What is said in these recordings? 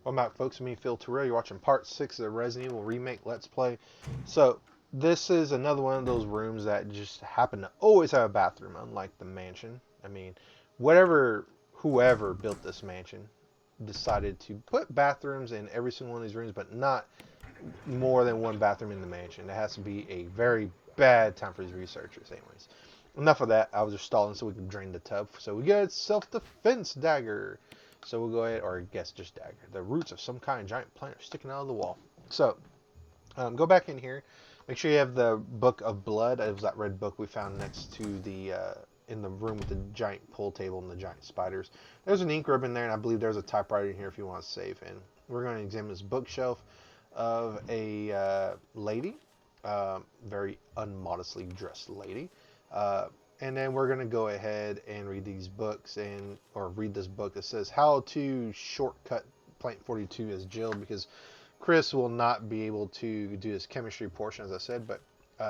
Welcome back, folks. Me, Phil Terrell. You're watching part 6 of the Resident Evil Remake Let's Play. So, this is another one of those rooms that just happen to always have a bathroom, unlike the mansion. I mean, whoever built this mansion decided to put bathrooms in every single one of these rooms, but not more than one bathroom in the mansion. It has to be a very bad time for these researchers, anyways. Enough of that. I was just stalling so we can drain the tub. So we get self-defense dagger. So we'll go ahead, or I guess just dagger. The roots of some kind of giant plant are sticking out of the wall. So go back in here. Make sure you have the Book of Blood. It was that red book we found next to the in the room with the giant pool table and the giant spiders. There's an ink ribbon there, and I believe there's a typewriter in here if you want to save. And we're going to examine this bookshelf of a lady, very unmodestly dressed lady. And then we're going to go ahead and read these books or read this book that says how to shortcut Plant 42 as Jill, because Chris will not be able to do his chemistry portion, as I said, but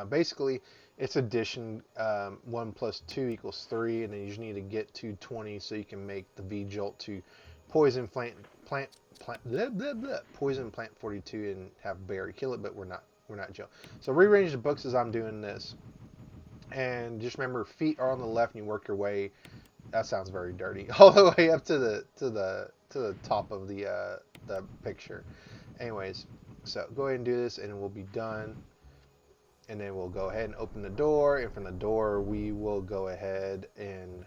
basically it's addition. 1 plus 2 equals 3, and then you just need to get to 20 so you can make the V-Jolt to poison blah, blah, blah, poison Plant 42 and have Barry kill it, but we're not Jill. So rearrange the books as I'm doing this. And just remember, feet are on the left, and you work your way. That sounds very dirty. All the way up to the top of the picture. Anyways, so go ahead and do this, and we'll be done. And then we'll go ahead and open the door. And from the door, we will go ahead and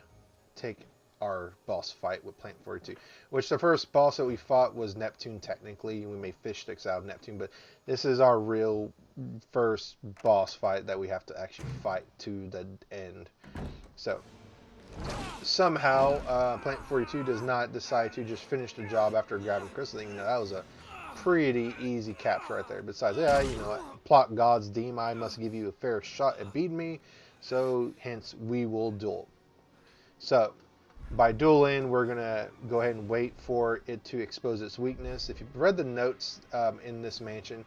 take our boss fight with Plant 42. Which the first boss that we fought was Neptune, technically. We made fish sticks out of Neptune, but this is our real first boss fight that we have to actually fight to the end. So somehow Plant 42 does not decide to just finish the job after grabbing Crystal. That was a pretty easy capture right there. Besides, yeah, plot gods deem I must give you a fair shot at beating me, so hence we will duel. So by dueling, we're going to go ahead and wait for it to expose its weakness. If you've read the notes in this mansion,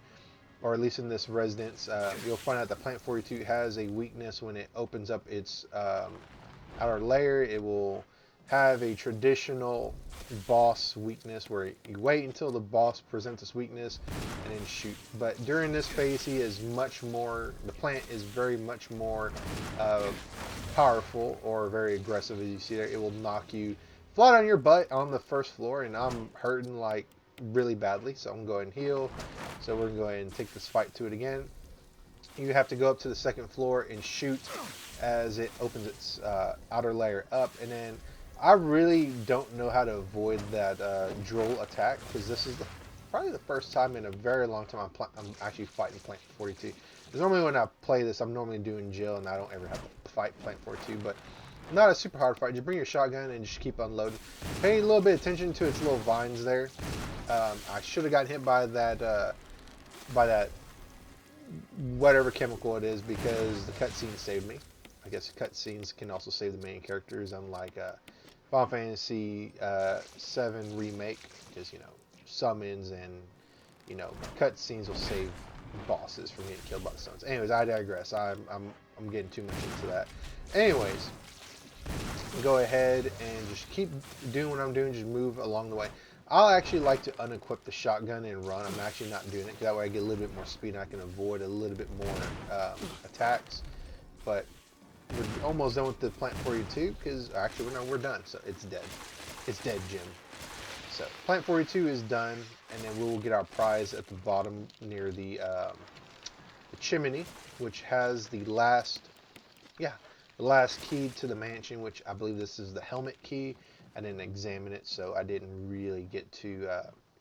or at least in this residence, you'll find out that Plant 42 has a weakness when it opens up its outer layer. It will have a traditional boss weakness where you wait until the boss presents its weakness and then shoot. But during this phase, he is much more, the plant is very much more powerful or very aggressive. As you see there, it will knock you flat on your butt on the first floor, and I'm hurting like really badly, so I'm going to go ahead and heal. So we're going to go ahead and take this fight to it again. You have to go up to the second floor and shoot as it opens its outer layer up, and then I really don't know how to avoid that droll attack, because this is probably the first time in a very long time I'm actually fighting Plant 42. Because normally when I play this, I'm normally doing Jill, and I don't ever have to fight Plant 42, but not a super hard fight. Just bring your shotgun and just keep unloading. Pay a little bit of attention to its little vines there. I should have gotten hit by that whatever chemical it is, because the cutscene saved me. I guess cutscenes can also save the main characters, unlike Final Fantasy 7 Remake, because summons and cutscenes will save bosses from getting killed by the summons. Anyways, I digress. I'm getting too much into that. Anyways, go ahead and just keep doing what I'm doing. Just move along the way. I'll actually like to unequip the shotgun and run. I'm actually not doing it, because that way I get a little bit more speed and I can avoid a little bit more attacks. But we're almost done with the Plant 42, because actually we're done. So it's dead. It's dead, Jim. So Plant 42 is done, and then we will get our prize at the bottom near the chimney, which has the last key to the mansion, which I believe this is the helmet key. I didn't examine it, so I didn't really get to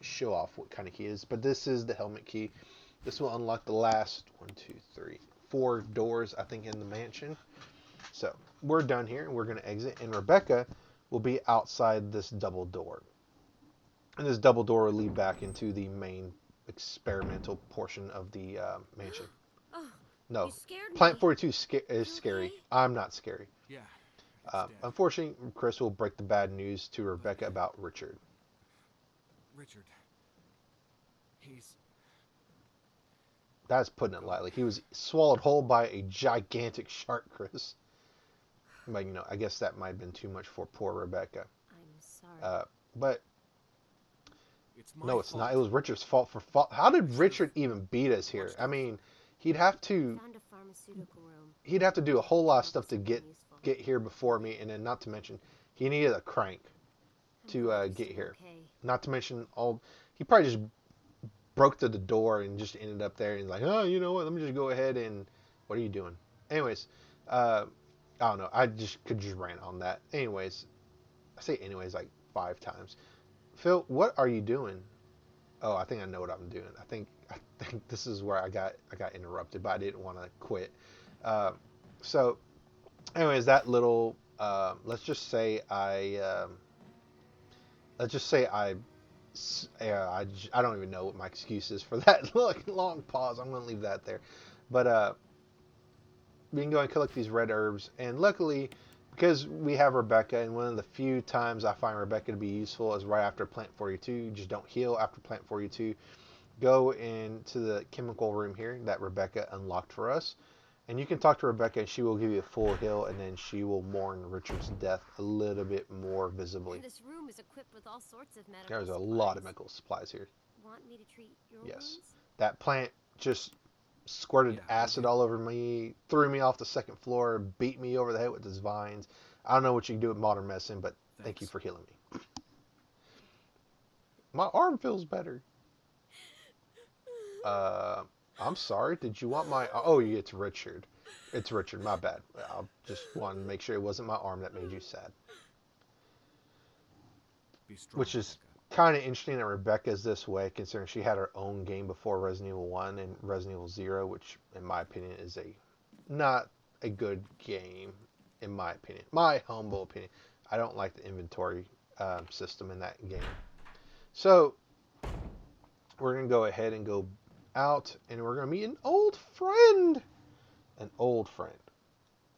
show off what kind of key it is. But this is the helmet key. This will unlock the last 4 doors, I think, in the mansion. So we're done here, and we're going to exit. And Rebecca will be outside this double door. And this double door will lead back into the main experimental portion of the mansion. Oh, No, you scared Plant me. 42 is You scary. okay? I'm not scary. Yeah, it's dead. Unfortunately, Chris will break the bad news to Rebecca about Richard. Richard. He's... That's putting it lightly. He was swallowed whole by a gigantic shark, Chris. But, I guess that might have been too much for poor Rebecca. I'm sorry. But It's my No, it's fault. not. It was Richard's fault for fault. How did Should've Richard even beat us here? watched I out. mean, he'd have to Found a pharmaceutical room. he'd have to do a whole lot of stuff to Something useful. get here before me, and then not to mention he needed a crank I'm to glad you're get still here. okay. Not to mention all he probably just broke through the door and just ended up there and like, oh, you know what? Let me just go ahead and what are you doing? Anyways, I don't know. I just could just rant on that. Anyways, I say anyways like 5 times. Phil, what are you doing? Oh, I think I know what I'm doing. I think this is where I got interrupted, but I didn't want to quit. Uh, so, anyways, that little let's just say I don't even know what my excuse is for that long pause. I'm gonna leave that there, but we can go and collect these red herbs, and luckily, because we have Rebecca, and one of the few times I find Rebecca to be useful is right after Plant 42. You just don't heal after Plant 42. Go into the chemical room here that Rebecca unlocked for us, and you can talk to Rebecca, and she will give you a full heal, and then she will mourn Richard's death a little bit more visibly. This room is equipped with all sorts of medical There's a supplies. lot of medical supplies here. Want me to treat your Yes. wounds? That plant just squirted Yeah, acid okay. all over me, threw me off the second floor, beat me over the head with his vines. I don't know what you can do with modern medicine, but thank you Thanks. for healing me. My arm feels better. Uh, I'm sorry. Did you want my? Oh, it's Richard. It's Richard. My bad. I just wanted to make sure it wasn't my arm that made you sad. Be strong, Which is Rebecca. kind of interesting that Rebecca's this way, considering she had her own game before Resident Evil 1 and Resident Evil 0, which, in my opinion, is not a good game, in my opinion. My humble opinion. I don't like the inventory system in that game. So, we're going to go ahead and go out, and we're going to meet an old friend. An old friend.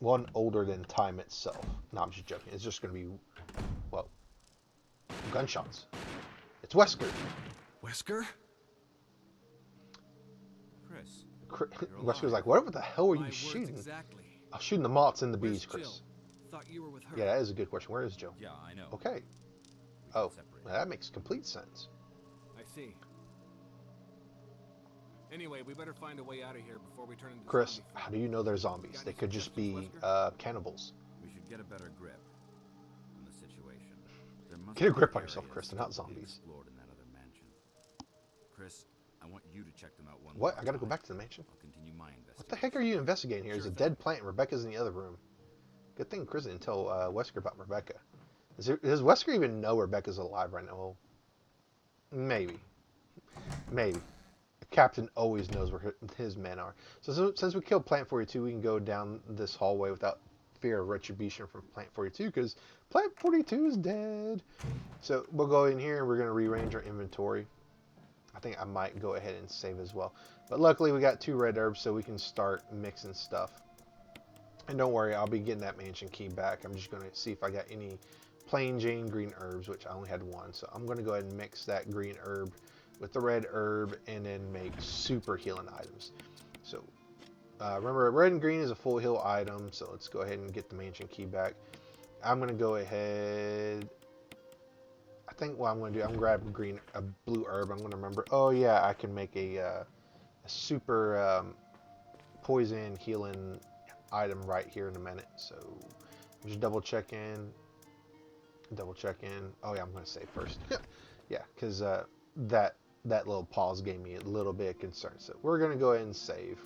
One older than time itself. No, I'm just joking. It's just going to be, well, gunshots. It's Wesker. Wesker? Chris, you're Wesker's alive. like, what the hell were My you words shooting? exactly. I'm shooting the moths and the Where's bees, Chris. Jill? Thought you were with her. Yeah, that is a good question. Where is Jill? Yeah, I know. Okay. We Oh, got separated. well, that makes complete sense. I see. Anyway, we better find a way out of here before we turn into Chris, zombie how food. do you know they're zombies? Got They any could just be suggestions, cannibals. We should get a better grip on the situation. There must Get a be grip on yourself, areas Chris. They're not still to be zombies. explored in that other mansion. Chris, I want you to check them out one What? more I gotta go time. back to the mansion. I'll continue my investigation. What the heck are you investigating here? There's a Sure dead plant and Rebecca's in the other room. Good thing Chris didn't tell Wesker about Rebecca. Does Wesker even know Rebecca's alive right now? Well, maybe. Maybe. The captain always knows where his men are. So since we killed Plant 42, we can go down this hallway without fear of retribution from Plant 42, because Plant 42 is dead. So we'll go in here and we're going to rearrange our inventory. I think I might go ahead and save as well. But luckily we got 2 red herbs, so we can start mixing stuff. And don't worry, I'll be getting that mansion key back. I'm just going to see if I got any plain Jane green herbs, which I only had 1. So I'm going to go ahead and mix that green herb with the red herb and then make super healing items. So remember, red and green is a full heal item, so let's go ahead and get the mansion key back. I'm going to go ahead... I think what I'm going to do, I'm going to grab a blue herb. I'm going to remember, oh yeah, I can make a super poison healing item right here in a minute. So I'm just double checking. Oh yeah, I'm going to save first. Yeah, because that little pause gave me a little bit of concern. So we're going to go ahead and save.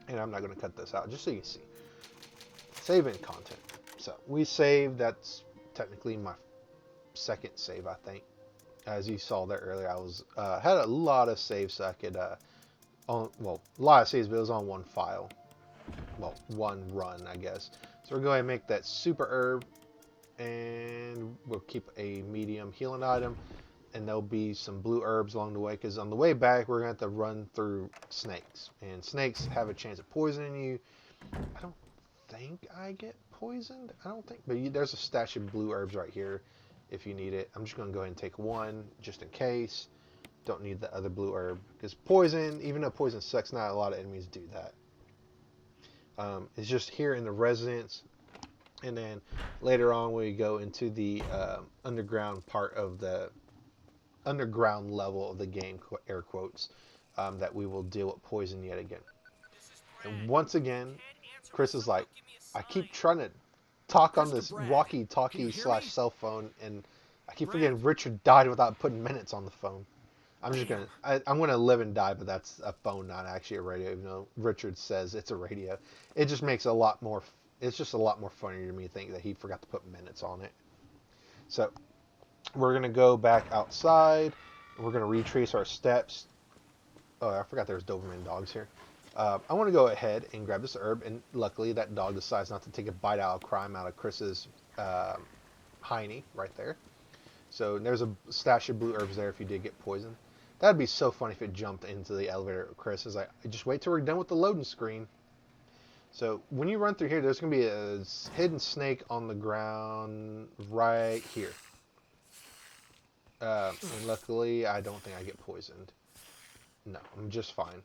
And I'm not going to cut this out, just so you can see. Saving content. So we saved. That's technically my second save, I think. As you saw there earlier, I was had a lot of saves, so I could a lot of saves, but it was on one file. Well, one run, I guess. So we're going to make that super herb, and we'll keep a medium healing item, and there'll be some blue herbs along the way, because on the way back we're going to have to run through snakes, and snakes have a chance of poisoning you. I don't think I get poisoned. I don't think, but there's a stash of blue herbs right here if you need it. I'm just going to go ahead and take 1 just in case. Don't need the other blue herb, because poison, even though poison sucks, not a lot of enemies do that. It's just here in the residence, and then later on we go into the underground part of the underground level of the game, air quotes, that we will deal with poison yet again. And once again, Chris is like, I keep trying to talk on this walkie-talkie / cell phone, and I keep forgetting Richard died without putting minutes on the phone. I'm gonna live and die, but that's a phone, not actually a radio. Even though Richard says it's a radio, it just makes a lot more. It's just a lot more funny to me to think that he forgot to put minutes on it. So we're gonna go back outside. We're gonna retrace our steps. Oh, I forgot there's Doberman dogs here. I want to go ahead and grab this herb, and luckily that dog decides not to take a bite out of crime out of Chris's hiney right there. So there's a stash of blue herbs there if you did get poisoned. That'd be so funny if it jumped into the elevator. Chris is like, just wait till we're done with the loading screen. So when you run through here, there's going to be a hidden snake on the ground right here. And luckily, I don't think I get poisoned. No, I'm just fine.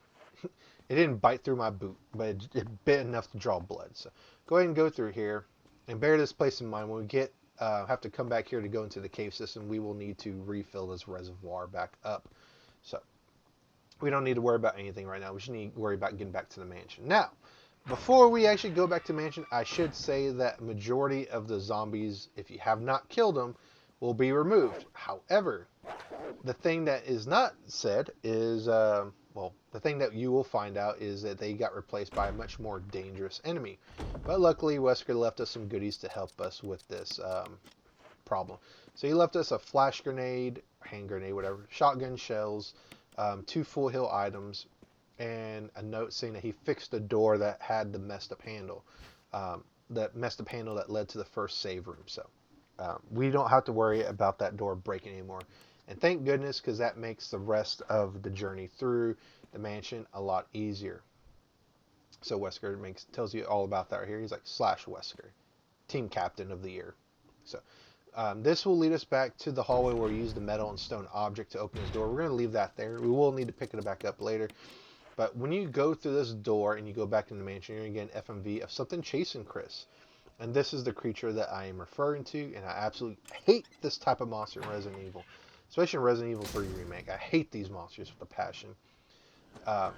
It didn't bite through my boot, but it bit enough to draw blood. So go ahead and go through here. And bear this place in mind. When we get have to come back here to go into the cave system, we will need to refill this reservoir back up. So we don't need to worry about anything right now. We just need to worry about getting back to the mansion. Now, before we actually go back to the mansion, I should say that majority of the zombies, if you have not killed them, will be removed. However, the thing that is not said is, well, the thing that you will find out is that they got replaced by a much more dangerous enemy. But luckily, Wesker left us some goodies to help us with this problem. So he left us a flash grenade, hand grenade, whatever, shotgun shells, 2 full heal items, and a note saying that he fixed a door that had the messed up handle. That messed up handle that led to the first save room. So we don't have to worry about that door breaking anymore. And thank goodness, because that makes the rest of the journey through the mansion a lot easier. So Wesker tells you all about that right here. He's like, /Wesker, team captain of the year. So this will lead us back to the hallway where we use the metal and stone object to open this door. We're going to leave that there. We will need to pick it back up later. But when you go through this door and you go back in the mansion, you're going to get an FMV of something chasing Chris. And this is the creature that I am referring to. And I absolutely hate this type of monster in Resident Evil. Especially in Resident Evil 3 Remake. I hate these monsters with a passion. The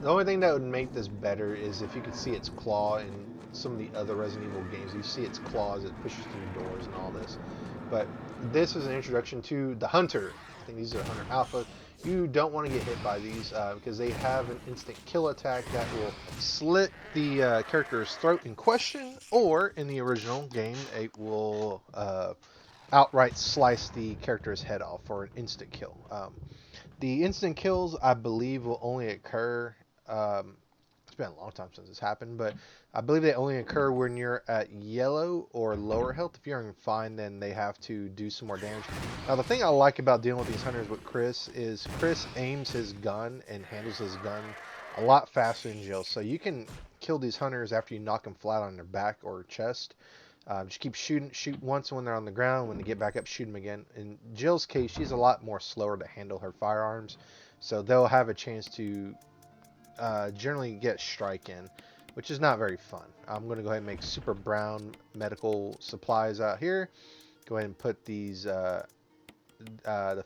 only thing that would make this better is if you could see its claw in some of the other Resident Evil games. You see its claws, it pushes through doors and all this. But this is an introduction to the Hunter. I think these are Hunter Alpha. You don't want to get hit by these because they have an instant kill attack that will slit the character's throat in question, or in the original game, it will outright slice the character's head off for an instant kill. The instant kills, I believe, will only occur, it's been a long time since this happened, but I believe they only occur when you're at yellow or lower health. If you're in fine, then they have to do some more damage. Now, the thing I like about dealing with these hunters with Chris is Chris aims his gun and handles his gun a lot faster than Jill. So you can kill these hunters after you knock them flat on their back or chest. Just keep shooting. Shoot once when they're on the ground. When they get back up, shoot them again. In Jill's case, she's a lot more slower to handle her firearms. So they'll have a chance to generally get strike in, which is not very fun. I'm going to go ahead and make super brown medical supplies out here. Go ahead and put these, the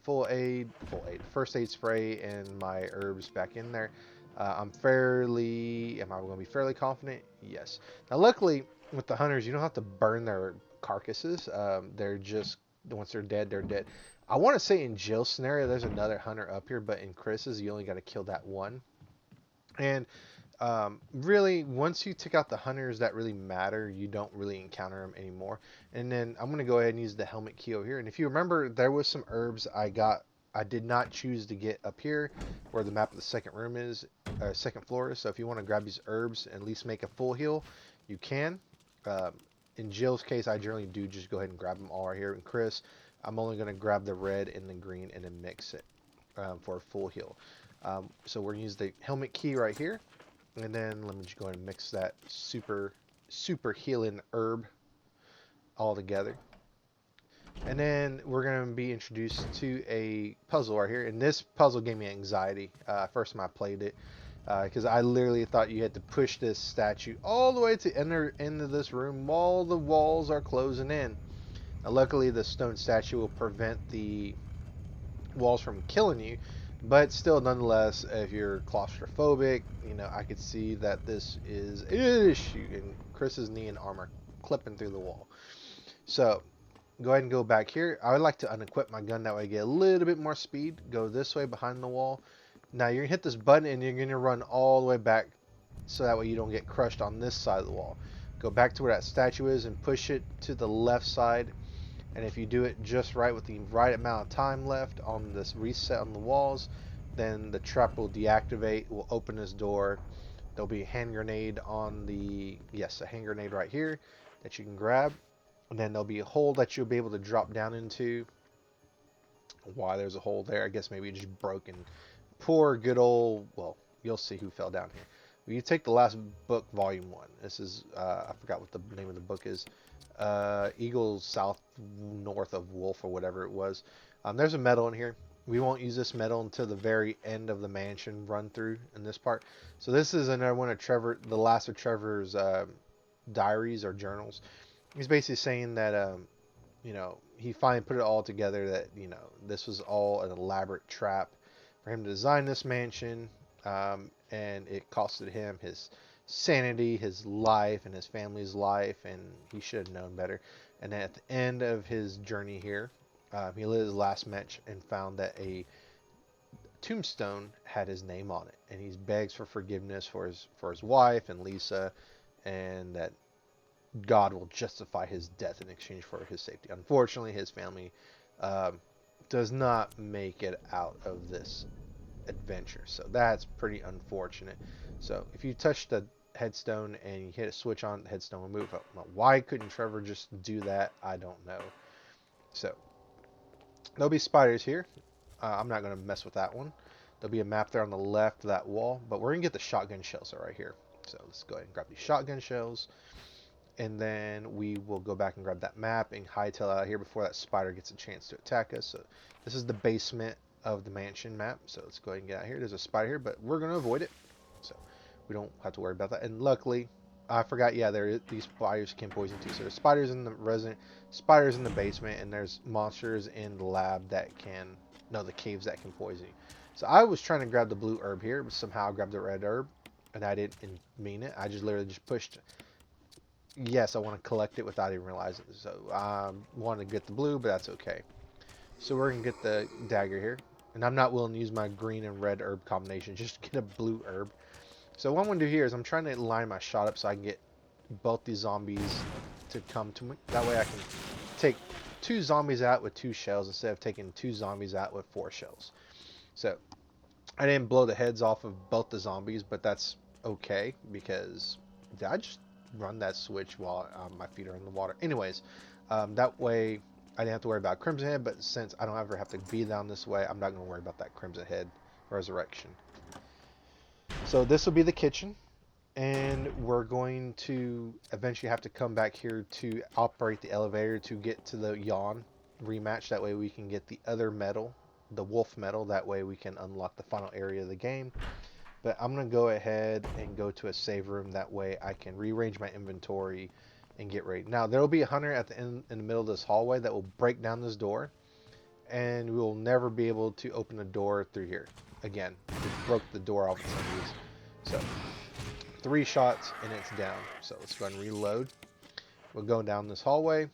first aid spray and my herbs back in there. Am I going to be fairly confident? Yes. Now, luckily, with the hunters, you don't have to burn their carcasses. They're just, once they're dead, they're dead. I want to say in Jill's scenario, there's another hunter up here, but in Chris's, you only got to kill that one. And really, once you take out the hunters that really matter, you don't really encounter them anymore. And then I'm going to go ahead and use the helmet key over here. And if you remember, there was some herbs I did not choose to get up here where the map of the second room is, second floor is. So if you want to grab these herbs and at least make a full heal, you can. In Jill's case, I generally do just go ahead and grab them all right here. And Chris, I'm only going to grab the red and the green and then mix it for a full heal. So we're going to use the helmet key right here. And then let me just go ahead and mix that super healing herb all together. And then we're going to be introduced to a puzzle right here. And this puzzle gave me anxiety first time I played it. Because I literally thought you had to push this statue all the way to the end of this room while the walls are closing in. Now, luckily, the stone statue will prevent the walls from killing you, but still, nonetheless, if you're claustrophobic, I could see that this is an issue. And Chris's knee and arm are clipping through the wall. So go ahead and go back here. I would like to unequip my gun, that way I get a little bit more speed. Go this way behind the wall. Now you're gonna hit this button and you're gonna run all the way back, so that way you don't get crushed on this side of the wall. Go back to where that statue is and push it to the left side. And if you do it just right with the right amount of time left on this reset on the walls, then the trap will deactivate, will open this door. There'll be a hand grenade on the, yes, a hand grenade right here that you can grab. And then there'll be a hole that you'll be able to drop down into. Why there's a hole there, I guess maybe it just broke. And poor good old, well, you'll see who fell down here. You take the last book, volume 1. This is, I forgot what the name of the book is. Eagle South North of Wolf, or whatever it was. There's a medal in here. We won't use this medal until the very end of the mansion run through in this part. So this is another one of the last of Trevor's diaries or journals. He's basically saying that, he finally put it all together, that, this was all an elaborate trap for him to design this mansion, and it costed him his sanity, his life, and his family's life, and he should have known better. And at the end of his journey here, he lit his last match and found that a tombstone had his name on it, and he begs for forgiveness for his wife and Lisa, and that God will justify his death in exchange for his safety. Unfortunately, his family does not make it out of this adventure, so that's pretty unfortunate. So if you touch the headstone and you hit a switch on, the headstone will move. Why couldn't Trevor just do that? I don't know. So there'll be spiders here. I'm not going to mess with that one. There'll be a map there on the left of that wall, but we're going to get the shotgun shells right here. So let's go ahead and grab these shotgun shells, and then we will go back and grab that map and hightail out here before that spider gets a chance to attack us. So this is the basement of the mansion map. So let's go ahead and get out here. There's a spider here, but we're going to avoid it, so we don't have to worry about that. And luckily, I forgot, yeah, these spiders can poison too. So there's spiders in the spiders in the basement, and there's monsters in the lab that can, no, the caves that can poison you. So I was trying to grab the blue herb here, but somehow I grabbed the red herb, and I didn't mean it. I just literally just pushed. Yes, I want to collect it without even realizing it. So I wanted to get the blue, but that's okay. So we're going to get the dagger here. And I'm not willing to use my green and red herb combination just to get a blue herb. So what I'm going to do here is I'm trying to line my shot up so I can get both these zombies to come to me. That way I can take 2 zombies out with 2 shells instead of taking 2 zombies out with 4 shells. So I didn't blow the heads off of both the zombies, but that's okay, because did I just run that switch while my feet are in the water? Anyways, that way I didn't have to worry about Crimson Head, but since I don't ever have to be down this way, I'm not going to worry about that Crimson Head resurrection. So this will be the kitchen, and we're going to eventually have to come back here to operate the elevator to get to the yawn rematch. That way we can get the other medal, the wolf medal. That way we can unlock the final area of the game. But I'm going to go ahead and go to a save room. That way I can rearrange my inventory and get ready. Now there will be a hunter at the end, in the middle of this hallway, that will break down this door, and we will never be able to open the door through here again. It broke the door off of some of these. So 3 shots and it's down. So let's go ahead and reload. We'll go down this hallway,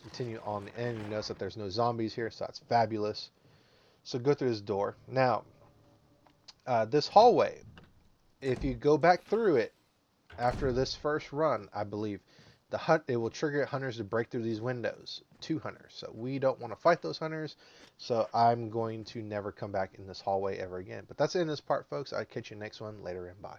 continue on the end. You notice that there's no zombies here, so that's fabulous. So go through this door. Now this hallway, if you go back through it after this first run, I believe it will trigger hunters to break through these windows. 2 hunters. So we don't want to fight those hunters. So I'm going to never come back in this hallway ever again. But that's it in this part, folks. I'll catch you next one later, and bye.